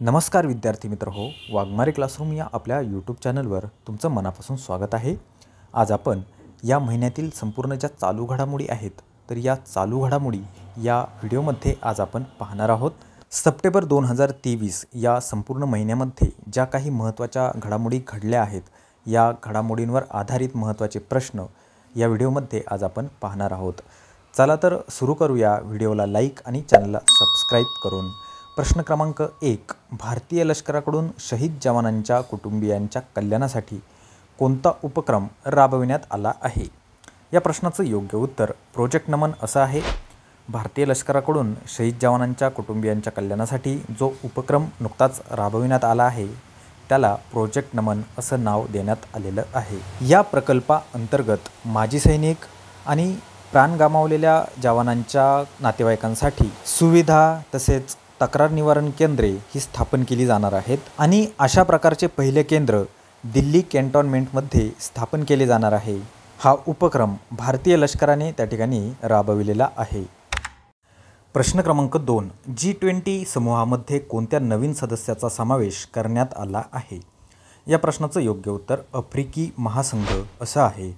नमस्कार विद्यार्थी मित्र हो, वाघमारे क्लासरूम या आपल्या यूट्यूब चॅनलवर तुमचं मनापासून स्वागत आहे। आज आपण या महिन्यातील संपूर्ण ज्या चालू घडामोडी आहेत तर या चालू घडामोडी या व्हिडिओमध्ये आज आपण पाहणार आहोत। सप्टेंबर 2023 या संपूर्ण महिन्यामध्ये ज्या काही महत्त्वाच्या घडामोडी घडल्या आहेत या घडामोडींवर आधारित महत्त्वाचे प्रश्न या व्हिडिओमध्ये आज आपण पाहणार आहोत। चला तर सुरू करूया व्हिडिओला लाईक आणि चॅनलला सबस्क्राईब करून। प्रश्न क्रमांक 1, भारतीय लष्कराकडून शहीद जवानांच्या कुटुंबियांच्या कल्याणासाठी कोणता उपक्रम राबविण्यात आला आहे? या प्रश्नाचं योग्य उत्तर प्रोजेक्ट नमन असं आहे। भारतीय लष्कराकडून शहीद जवानांच्या कुटुंबियांच्या कल्याणासाठी जो उपक्रम नुकताच राबविण्यात आला आहे त्याला प्रोजेक्ट नमन असं नाव देण्यात आलेलं आहे। या प्रकल्पाअंतर्गत माजी सैनिक आणि प्राण गमावलेल्या जवानांच्या नातेवाईकांसाठी सुविधा तसेच तक्रार निवारण केंद्रे ही स्थापन केली जाणार आहेत आणि अशा प्रकारचे पहिले केंद्र दिल्ली कॅन्टोन्मेंटमध्ये स्थापन केले जाणार आहे। हा उपक्रम भारतीय लष्कराने त्या ठिकाणी राबविलेला आहे। प्रश्न क्रमांक 2, G20 समूहामध्ये कोणत्या नवीन सदस्याचा समावेश करण्यात आला आहे? या प्रश्नाचं योग्य उत्तर आफ्रिकी महासंघ असं आहे।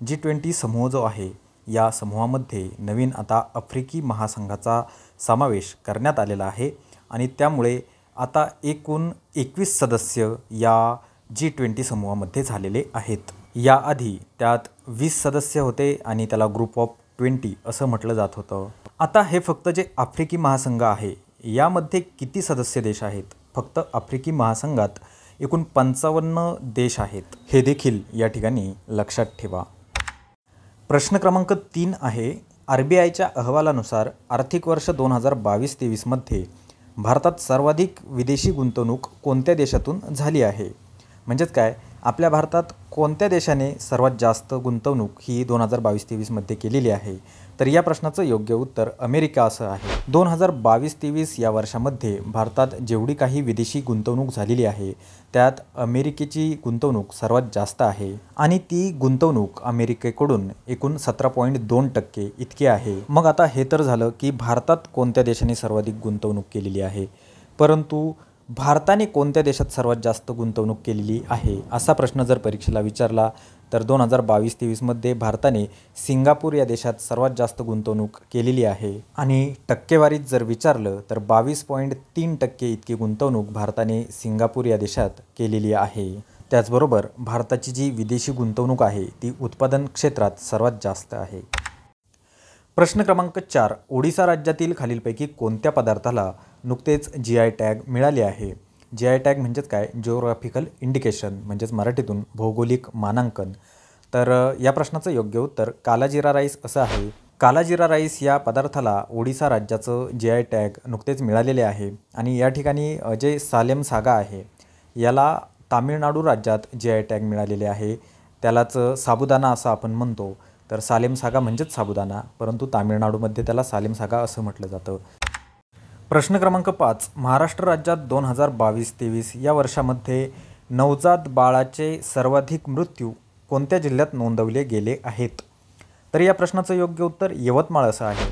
G20 समूह जो आहे या समूहामध्ये नवीन आता आफ्रिकी महासंघाचा समावेश करण्यात आलेला आहे आणि त्यामुळे आता एकूण 21 सदस्य या G20 समूहामध्ये झालेले आहेत। याआधी त्यात 20 सदस्य होते आणि त्याला ग्रुप ऑफ 20 असं म्हटलं जात होतं। आता हे फक्त जे आफ्रिकी महासंघ आहे यामध्ये किती सदस्य देश आहेत? फक्त आफ्रिकी महासंघात एकूण 55 देश आहेत, हे देखील या ठिकाणी लक्षात ठेवा। प्रश्न क्रमांक 3 आहे, RBIच्या अहवालानुसार आर्थिक वर्ष 2022-23 मध्ये भारतात सर्वाधिक विदेशी गुंतवणूक कोणत्या देशातून झाली आहे? म्हणजेच काय, आपल्या भारतात कोणत्या देशाने सर्वात जास्त गुंतवणूक ही 2022-23 मध्ये केलेली आहे? तर या प्रश्नाचं योग्य उत्तर अमेरिका असं आहे। 2022-23 या वर्षामध्ये भारतात जेवढी काही विदेशी गुंतवणूक झालेली आहे त्यात अमेरिकेची गुंतवणूक सर्वात जास्त आहे आणि ती गुंतवणूक अमेरिकेकडून एकूण 17.2% इतकी आहे। मग आता हे तर झालं की भारतात कोणत्या देशाने सर्वाधिक गुंतवणूक केलेली आहे, परंतु भारताने कोणत्या देशात सर्वात जास्त गुंतवणूक केलेली आहे असा प्रश्न जर परीक्षेला विचारला तर 2022-23 मध्ये भारताने सिंगापूर या देशात सर्वात जास्त गुंतवणूक केलेली आहे आणि टक्केवारीत जर विचारलं तर 22.3% इतकी गुंतवणूक भारताने सिंगापूर या देशात केलेली आहे। त्याचबरोबर भारताची जी विदेशी गुंतवणूक आहे ती उत्पादन क्षेत्रात सर्वात जास्त आहे। प्रश्न क्रमांक 4, ओडिसा राज्यातील खालीलपैकी कोणत्या पदार्थाला नुकतेच GI टॅग मिळाले आहे? GI टॅग म्हणजेच काय, जिओग्राफिकल इंडिकेशन, म्हणजेच मराठीतून भौगोलिक मानांकन। तर या प्रश्नाचं योग्य उत्तर काला जिरा राईस असं आहे। काला जिरा राईस या पदार्थाला ओडिसा राज्याचं GI टॅग नुकतेच मिळालेले आहे आणि या ठिकाणी जे सालेम सागा आहे याला तामिळनाडू राज्यात GI टॅग मिळालेले आहे। त्यालाच साबुदाणा असं आपण म्हणतो, तर सालेम सागा म्हणजेच साबुदाणा, परंतु तामिळनाडूमध्ये त्याला सालेम सागा असं म्हटलं जातं। प्रश्न क्रमांक 5, महाराष्ट्र राज्यात 2022-23 या वर्षामध्ये नवजात बाळाचे सर्वाधिक मृत्यू कोणत्या जिल्ह्यात नोंदवले गेले आहेत? तर या प्रश्नाचं योग्य उत्तर यवतमाळ असं आहे।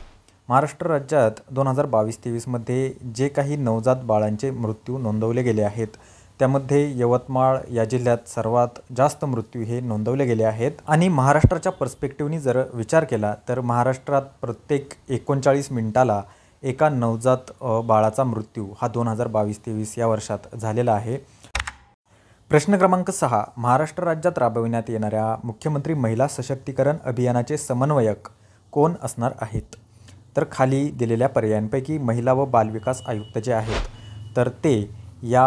महाराष्ट्र राज्यात 2022-23 मध्ये जे काही नवजात बाळांचे मृत्यू नोंदवले गेले आहेत त्यामध्ये यवतमाळ या जिल्ह्यात सर्वात जास्त मृत्यू हे नोंदवले गेले आहेत आणि महाराष्ट्राच्या पर्स्पेक्टिव्हनी जर विचार केला तर महाराष्ट्रात प्रत्येक 39 मिनिटाला एका नवजात बाळाचा मृत्यू हा 2022-23 या वर्षात झालेला आहे। प्रश्न क्रमांक 6, महाराष्ट्र राज्यात राबविण्यात येणाऱ्या मुख्यमंत्री महिला सशक्तीकरण अभियानाचे समन्वयक कोण असणार आहेत? तर खाली दिलेल्या पर्यायांपैकी महिला व बालविकास आयुक्त जे आहेत तर ते या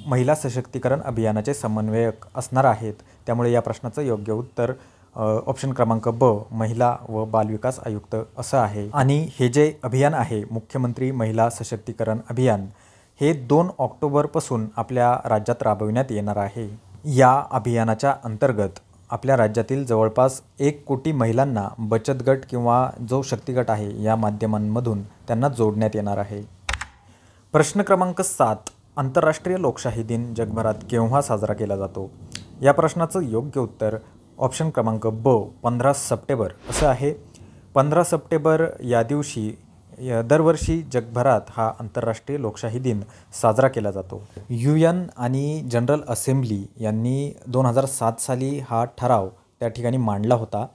महिला सशक्तीकरण अभियानाचे समन्वयक असणार आहेत। त्यामुळे या प्रश्नाचं योग्य उत्तर ऑप्शन क्रमांक ब, महिला व बालविकास आयुक्त असं आहे। आणि हे जे अभियान आहे मुख्यमंत्री महिला सशक्तीकरण अभियान हे 2 ऑक्टोबरपासून आपल्या राज्यात राबविण्यात येणार आहे। या अभियानाच्या अंतर्गत आपल्या राज्यातील जवळपास 1 कोटी महिलांना बचत गट किंवा जो शक्ती गट आहे या माध्यमांमधून त्यांना जोडण्यात येणार आहे। प्रश्न क्रमांक 7, आंतरराष्ट्रीय लोकशाही दिन जगभरात केव्हा साजरा केला जातो? या प्रश्नाचं योग्य उत्तर ऑप्शन क्रमांक ब, 15 सप्टेंबर असं आहे। 15 सप्टेंबर या दिवशी दरवर्षी जगभरात हा आंतरराष्ट्रीय लोकशाही दिन साजरा केला जातो. UN आणि जनरल असेंब्ली यांनी 2007 साली हा ठराव त्या ठिकाणी मांडला होता.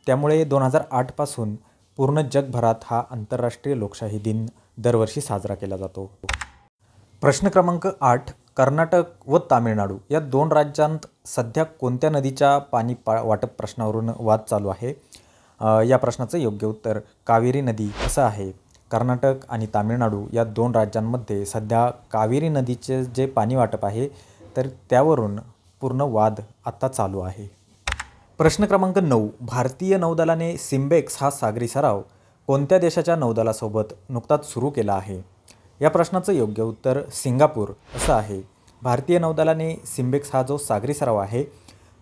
त्यामुळे 2008 पासून पूर्ण जगभरात हा आंतरराष्ट्रीय लोकशाही दिन दरवर्षी साजरा केला जातो. प्रश्न क्रमांक 8. कर्नाटक व तामिळनाडू या दोन राज्यांत सध्या कोणत्या नदीच्या पाणी वाटप प्रश्नावरून वाद चालू आहे? या प्रश्नाचं योग्य उत्तर कावेरी नदी असं आहे. कर्नाटक आणि तामिळनाडू या दोन राज्यांमध्ये सध्या कावेरी नदीचे जे पाणी वाटप आहे तर त्यावरून पूर्ण वाद आता चालू आहे. प्रश्न क्रमांक 9. भारतीय नौदलाने सिम्बेक्स हा सागरी सराव कोणत्या देशाच्या नौदलासोबत नुकताच सुरू केला आहे? या प्रश्नाचं योग्य उत्तर सिंगापूर असं आहे. भारतीय नौदलाने सिम्बेक्स हा जो सागरी सराव आहे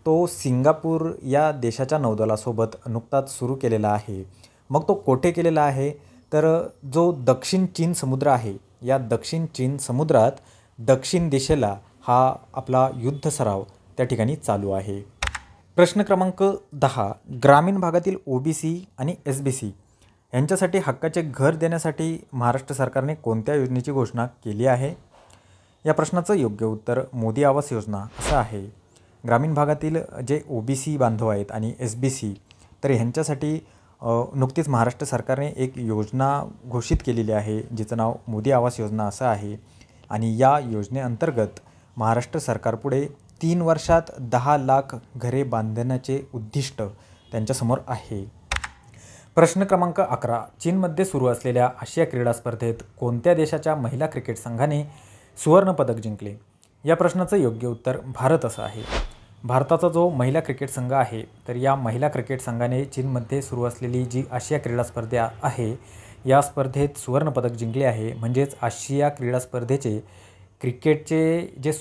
तो सिंगापूर या देशाच्या नौदलासोबत नुकताच सुरू केलेला आहे. मग तो कोठे केलेला आहे? तर जो दक्षिण चीन समुद्र आहे या दक्षिण चीन समुद्रात दक्षिण दिशेला हा आपला युद्ध सराव त्या ठिकाणी चालू आहे. प्रश्न क्रमांक 10. ग्रामीण भागातील OBC आणि SBC यांच्यासाठी हक्काचे घर देण्यासाठी महाराष्ट्र सरकारने कोणत्या योजनेची घोषणा केली आहे? या प्रश्नाचं योग्य उत्तर मोदी आवास योजना असं आहे. ग्रामीण भागातील जे OBC बांधव आहेत आणि SBC तर ह्यांच्यासाठी नुकतीच महाराष्ट्र सरकारने एक योजना घोषित केलेली आहे जिचं नाव मोदी आवास योजना असं आहे. आणि या योजनेअंतर्गत महाराष्ट्र सरकारपुढे 3 वर्षात 10 लाख घरे बांधण्याचे उद्दिष्ट त्यांच्यासमोर आहे. प्रश्न क्रमांक 11. चीनमध्ये सुरू असलेल्या आशिया क्रीडा स्पर्धेत कोणत्या देशाच्या महिला क्रिकेट संघाने सुवर्णपदक जिंकले? या प्रश्नाचं योग्य उत्तर भारत असं आहे. भारताचा जो महिला क्रिकेट संघ आहे तर या महिला क्रिकेट संघाने चीनमध्ये सुरू असलेली जी आशिया क्रीडा स्पर्धा आहे या स्पर्धेत सुवर्णपदक जिंकले आहे. म्हणजेच आशिया क्रीडा स्पर्धेचे क्रिकेटचे जे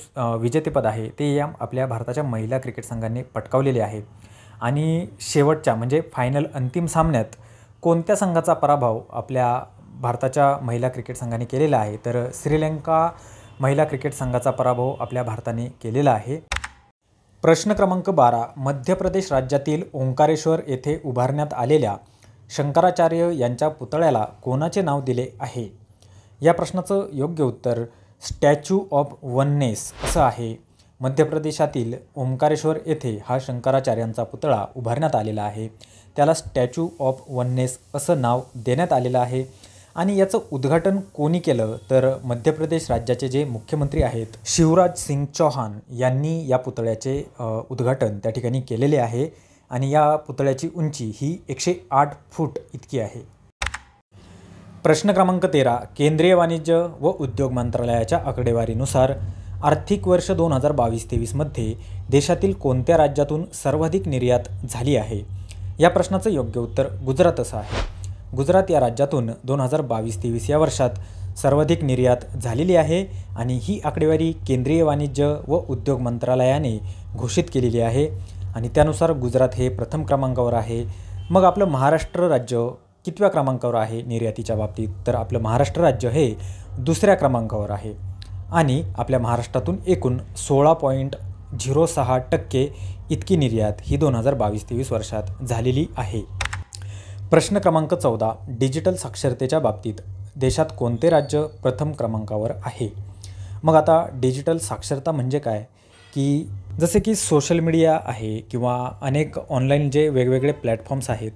विजेतेपद आहे ते या आपल्या भारताच्या महिला क्रिकेट संघाने पटकावलेले आहे. आणि शेवटच्या म्हणजे फायनल अंतिम सामन्यात कोणत्या संघाचा पराभव आपल्या भारताच्या महिला क्रिकेट संघाने केलेला आहे? तर श्रीलंका महिला क्रिकेट संघाचा पराभव आपल्या भारताने केलेला आहे. प्रश्न क्रमांक 12. मध्य प्रदेश राज्यातील ओंकारेश्वर येथे उभारण्यात आलेल्या शंकराचार्य यांच्या पुतळ्याला कोणाचे नाव दिले आहे? या प्रश्नाचं योग्य उत्तर स्टॅच्यू ऑफ वननेस असं आहे. मध्य प्रदेशातील ओंकारेश्वर येथे हा शंकराचार्यांचा पुतळा उभारण्यात आलेला आहे. त्याला स्टॅच्यू ऑफ वननेस असं नाव देण्यात आलेलं आहे. आणि याचं उद्घाटन कोणी केलं? तर मध्य प्रदेश राज्याचे जे मुख्यमंत्री आहेत शिवराज सिंग चौहान यांनी या पुतळ्याचे उद्घाटन त्या ठिकाणी केलेले आहे. आणि या पुतळ्याची उंची ही 108 फूट इतकी आहे. प्रश्न क्रमांक 13. केंद्रीय वाणिज्य व उद्योग मंत्रालयाच्या आकडेवारीनुसार आर्थिक वर्ष 2022-23 मध्ये देशातील कोणत्या राज्यातून सर्वाधिक निर्यात झाली आहे? या प्रश्नाचं योग्य उत्तर गुजरात असं आहे. गुजरात या राज्यातून 2022-23 या वर्षात सर्वाधिक निर्यात झालेली आहे. आणि ही आकडेवारी केंद्रीय वाणिज्य व उद्योग मंत्रालयाने घोषित केलेली आहे. आणि त्यानुसार गुजरात हे प्रथम क्रमांकावर आहे. मग आपलं महाराष्ट्र राज्य कितव्या क्रमांकावर आहे निर्यातीच्या बाबतीत? तर आपलं महाराष्ट्र राज्य हे दुसऱ्या क्रमांकावर आहे. आणि आपल्या महाराष्ट्रातून एकूण 16.06% इतकी निर्यात ही 2022-23 वर्षात झालेली आहे. प्रश्न क्रमांक 14. डिजिटल साक्षरतेच्या बाबतीत देशात कोणते राज्य प्रथम क्रमांकावर आहे? मग आता डिजिटल साक्षरता म्हणजे काय की जसे की सोशल मीडिया आहे किंवा अनेक ऑनलाईन जे वेगवेगळे प्लॅटफॉर्म्स आहेत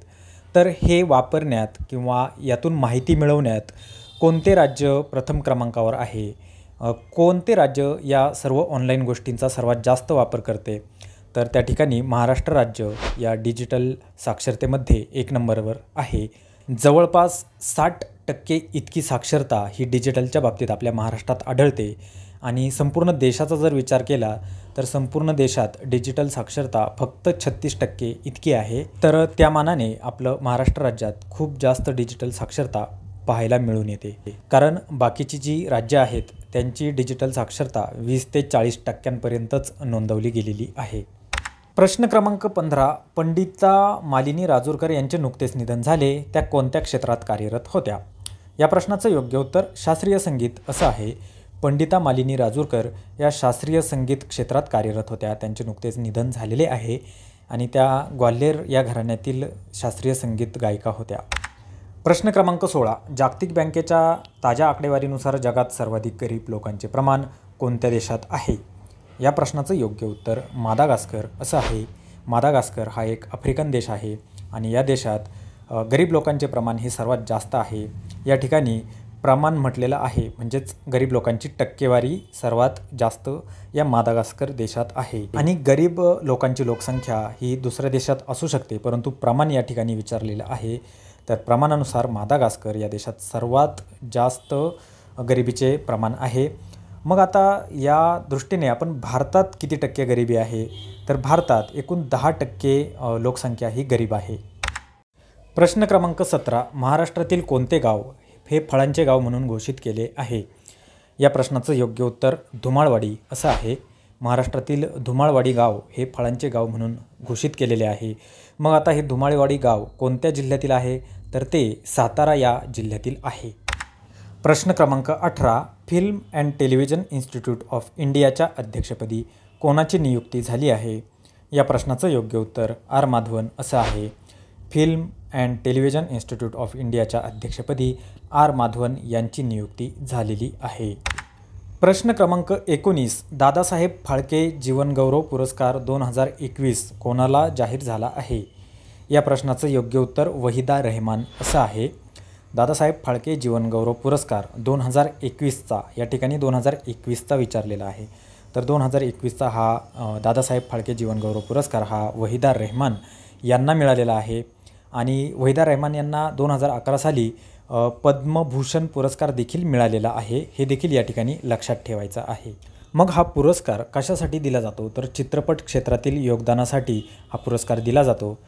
तर हे वापरण्यात किंवा यातून माहिती मिळवण्यात कोणते राज्य प्रथम क्रमांकावर आहे? कोणते राज्य या सर्व ऑनलाईन गोष्टींचा सर्वात जास्त वापर करते? तर त्या ठिकाणी महाराष्ट्र राज्य या डिजिटल साक्षरतेमध्ये 1 नंबरवर आहे. जवळपास 60% इतकी साक्षरता ही डिजिटलच्या बाबतीत आपल्या महाराष्ट्रात आढळते. आणि संपूर्ण देशाचा जर विचार केला तर संपूर्ण देशात डिजिटल साक्षरता फक्त 36% इतकी आहे. तर त्या मानाने आपलं महाराष्ट्र राज्यात खूप जास्त डिजिटल साक्षरता पाहायला मिळून येते. कारण बाकीची जी राज्य आहेत त्यांची डिजिटल साक्षरता 20 ते 40% नोंदवली गेलेली आहे. प्रश्न क्रमांक 15. पंडिता मालिनी राजूरकर यांचे नुकतेच निधन झाले. त्या कोणत्या क्षेत्रात कार्यरत होत्या? या प्रश्नाचं योग्य उत्तर शास्त्रीय संगीत असं आहे. पंडिता मालिनी राजूरकर या शास्त्रीय संगीत क्षेत्रात कार्यरत होत्या. त्यांचे नुकतेच निधन झालेले आहे आणि त्या ग्वाल्हेर या घराण्यातील शास्त्रीय संगीत गायिका होत्या. प्रश्न क्रमांक 16. जागतिक बँकेच्या ताज्या आकडेवारीनुसार जगात सर्वाधिक गरीब लोकांचे प्रमाण कोणत्या देशात आहे? या प्रश्नाचं योग्य उत्तर मादागास्कर असं आहे. मादागास्कर हा एक आफ्रिकन देश आहे आणि या देशात गरीब लोकांचे प्रमाण हे सर्वात जास्त आहे. या ठिकाणी प्रमाण म्हटलेलं आहे, म्हणजेच गरीब लोकांची टक्केवारी सर्वात जास्त या मादागास्कर देशात आहे. आणि गरीब लोकांची लोकसंख्या ही दुसऱ्या देशात असू शकते, परंतु प्रमाण या ठिकाणी विचारलेलं आहे. तर प्रमाणानुसार मादागास्कर या देशात सर्वात जास्त गरिबीचे प्रमाण आहे. मग आता या दृष्टीने आपण भारतात किती टक्के गरिबी आहे? तर भारतात एकूण 10% लोकसंख्या ही गरीब आहे. प्रश्न क्रमांक 17. महाराष्ट्रातील कोणते गाव हे फळांचे गाव म्हणून घोषित केले आहे? या प्रश्नाचं योग्य उत्तर धुमाळवाडी असं आहे. महाराष्ट्रातील धुमाळवाडी गाव हे फळांचे गाव म्हणून घोषित केलेले आहे. मग आता हे धुमाळवाडी गाव कोणत्या जिल्ह्यातील आहे? तर ते सातारा या जिल्ह्यातील आहे. प्रश्न क्रमांक 18. Film and television institute of इंडियाच्या अध्यक्षपदी कोणाची नियुक्ती झाली आहे? या प्रश्नाचं योग्य उत्तर आर माधवन असं आहे. Film and television institute of इंडियाच्या अध्यक्षपदी आर माधवन यांची नियुक्ती झालेली आहे. प्रश्न क्रमांक 19. दादासाहेब फाळके जीवनगौरव पुरस्कार 2021 कोणाला जाहीर झाला आहे? या प्रश्नाचं योग्य उत्तर वहिदा रेहमान असं आहे. दादासाहेब फाळके जीवनगौरव पुरस्कार 2021चा या ठिकाणी 2021चा विचारलेला आहे. तर 2021चा हा दादासाहेब फाळके जीवनगौरव पुरस्कार हा वहिदा रेहमान यांना मिळालेला आहे. आणि वहिदा रेहमान यांना 2011 साली पद्मभूषण पुरस्कार देखील मिळालेला आहे. हे देखील या ठिकाणी लक्षात ठेवायचं आहे. मग हा पुरस्कार कशासाठी दिला जातो? तर चित्रपट क्षेत्रातील योगदानासाठी हा पुरस्कार दिला जातो.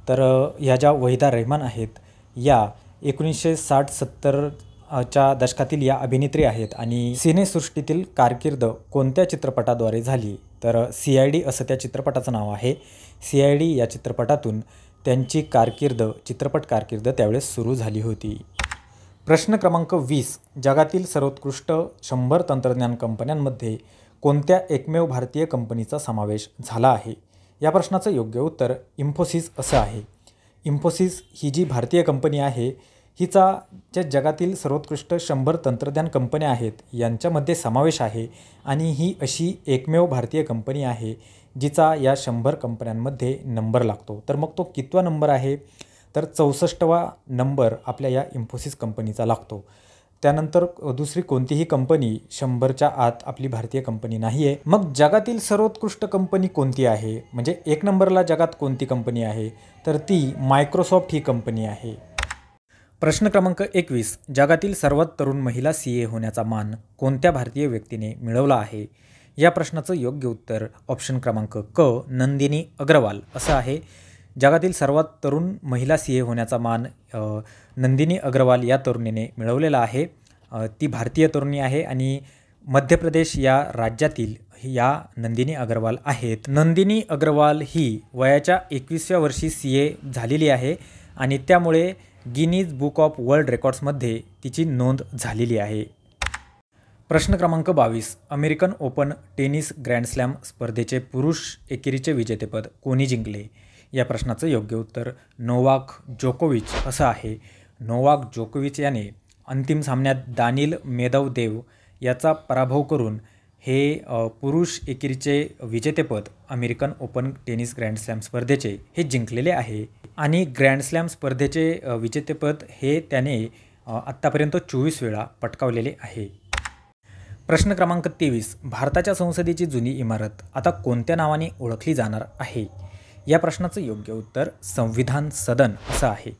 तर ह्या ज्या वहिदा रेहमान आहेत या 1960-70च्या दशकातील या अभिनेत्री आहेत आणि सिनेसृष्टीतील कारकीर्द कोणत्या चित्रपटाद्वारे झाली? तर CID असं त्या चित्रपटाचं नाव आहे. CID या चित्रपटातून त्यांची चित्रपट कारकीर्द त्यावेळेस सुरू झाली होती. प्रश्न क्रमांक 20. जगातील सर्वोत्कृष्ट 100 तंत्रज्ञान कंपन्यांमध्ये कोणत्या एकमेव भारतीय कंपनीचा समावेश झाला आहे? या प्रश्नाचं योग्य उत्तर इन्फोसिस असं आहे. इन्फोसिस ही जी भारतीय कंपनी आहे हिचा ज्या जगातील सर्वोत्कृष्ट 100 तंत्रज्ञान कंपन्या आहेत यांच्यामध्ये समावेश आहे आणि ही अशी एकमेव भारतीय कंपनी आहे जिचा या 100 कंपन्यांमध्ये नंबर लागतो. तर मग तो कितवा नंबर आहे? तर 64वा नंबर आपल्या या इन्फोसिस कंपनीचा लागतो. त्यानंतर दुसरी कोणतीही कंपनी 100च्या आत आपली भारतीय कंपनी नाही आहे. मग जगातील सर्वोत्कृष्ट कंपनी कोणती आहे? म्हणजे 1 नंबरला जगात कोणती कंपनी आहे? तर ती मायक्रोसॉफ्ट ही कंपनी आहे. प्रश्न क्रमांक 21. जगातील सर्वात तरुण महिला CA होण्याचा मान कोणत्या भारतीय व्यक्तीने मिळवला आहे? या प्रश्नाचं योग्य उत्तर ऑप्शन क्रमांक क नंदिनी अग्रवाल असं आहे. जगातील सर्वात तरुण महिला CA होण्याचा मान नंदिनी अग्रवाल या तरुणीने मिळवलेला आहे. ती भारतीय तरुणी आहे आणि मध्य प्रदेश या राज्यातील या नंदिनी अग्रवाल आहेत. नंदिनी अग्रवाल ही वयाच्या 21व्या वर्षी CA झालेली आहे आणि त्यामुळे गिनीज बुक ऑफ वर्ल्ड रेकॉर्ड्समध्ये तिची नोंद झालेली आहे. प्रश्न क्रमांक 22. अमेरिकन ओपन टेनिस ग्रँडस्लॅम स्पर्धेचे पुरुष एकेरीचे विजेतेपद कोणी जिंकले? या प्रश्नाचं योग्य उत्तर नोवाक जोकोविच असं आहे. नोवाक जोकोविच याने अंतिम सामन्यात दानिल मेदवेदेव याचा पराभव करून हे पुरुष एकेरीचे विजेतेपद अमेरिकन ओपन टेनिस ग्रँडस्लॅम स्पर्धेचे हे जिंकलेले आहे. आणि ग्रँडस्लॅम स्पर्धेचे विजेतेपद हे त्याने आत्तापर्यंत 24 वेळा पटकावलेले आहे. प्रश्न क्रमांक 23. भारताच्या संसदेची जुनी इमारत आता कोणत्या नावाने ओळखली जाणार आहे? या प्रश्नाचं योग्य उत्तर संविधान सदन असं आहे.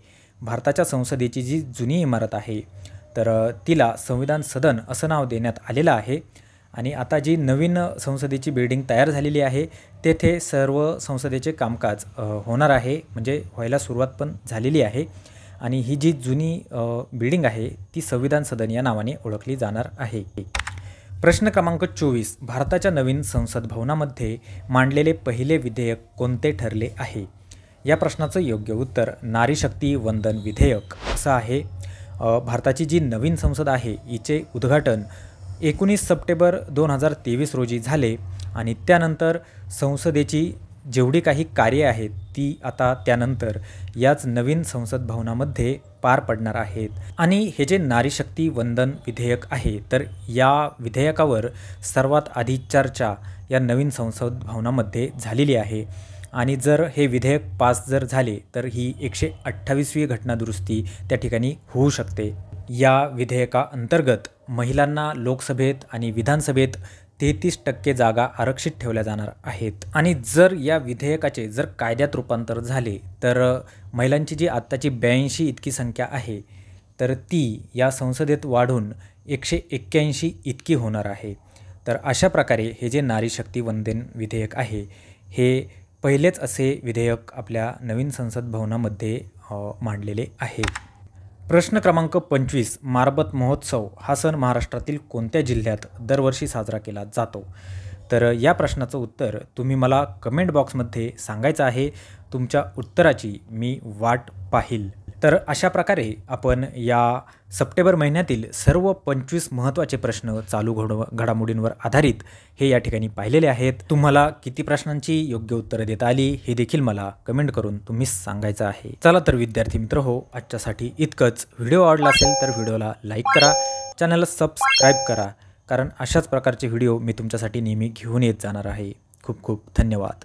भारताच्या संसदेची जी जुनी इमारत आहे तर तिला संविधान सदन असं नाव देण्यात आलेलं आहे. आणि आता जी नवीन संसदेची बिल्डिंग तयार झालेली आहे तेथे सर्व संसदेचे कामकाज होणार आहे, म्हणजे व्हायला सुरुवात पण झालेली आहे. आणि ही जी जुनी बिल्डिंग आहे ती संविधान सदन या नावाने ओळखली जाणार आहे. प्रश्न क्रमांक 24. भारताच्या नवीन संसद भवनामध्ये मांडलेले पहिले विधेयक कोणते ठरले आहे? या प्रश्नाचं योग्य उत्तर नारी शक्ती वंदन विधेयक असं आहे. भारताची जी नवीन संसद आहे हिचे उद्घाटन 19 सप्टेंबर 2023 रोजी झाले आणि त्यानंतर संसदेची जेवढी काही कार्ये आहेत ती आता त्यानंतर याच नवीन संसद भवनामध्ये पार पडणार आहेत आणि हे जे नारी शक्ती वंदन विधेयक आहे तर या विधेयकावर सर्वात आधी चर्चा या नवीन संसद भवनामध्ये झालेली आहे आणि जर हे विधेयक पास जर झाले तर ही 128वी घटनादुरुस्ती त्या ठिकाणी होऊ शकते। या विधेयकाअंतर्गत महिलांना लोकसभेत आणि विधानसभेत 33% जागा आरक्षित ठेवल्या जाणार आहेत आणि जर या विधेयकाचे जर कायद्यात रूपांतर झाले तर महिलांची जी आत्ताची 82 इतकी संख्या आहे तर ती या संसदेत वाढून 181 इतकी होणार आहे। तर अशा प्रकारे हे जे नारी शक्ती वंदन विधेयक आहे हे पहिलेच असे विधेयक आपल्या नवीन संसद भवनामध्ये मांडलेले आहे। प्रश्न क्रमांक 25 मारबत महोत्सव हा सण महाराष्ट्रातील कोणत्या जिल्ह्यात दरवर्षी साजरा केला जातो? तर या प्रश्नाचं उत्तर तुम्ही मला कमेंट बॉक्समध्ये सांगायचं आहे। तुमच्या उत्तराची मी वाट पाहील। तर अशा प्रकारे आपण या सप्टेंबर महिन्यातील सर्व 25 महत्त्वाचे प्रश्न चालू घडामोडींवर आधारित हे या ठिकाणी पाहिलेले आहेत। तुम्हाला किती प्रश्नांची योग्य उत्तरे देता आली हे देखील मला कमेंट करून तुम्ही सांगायचं आहे। चला तर विद्यार्थी मित्र हो, आजच्यासाठी इतकंच। व्हिडिओ आवडला असेल तर व्हिडिओला लाईक करा, चॅनलला सबस्क्राईब करा, कारण अशाच प्रकारचे व्हिडिओ मी तुमच्यासाठी नेहमी घेऊन येत जाणार आहे। खूप खूप धन्यवाद।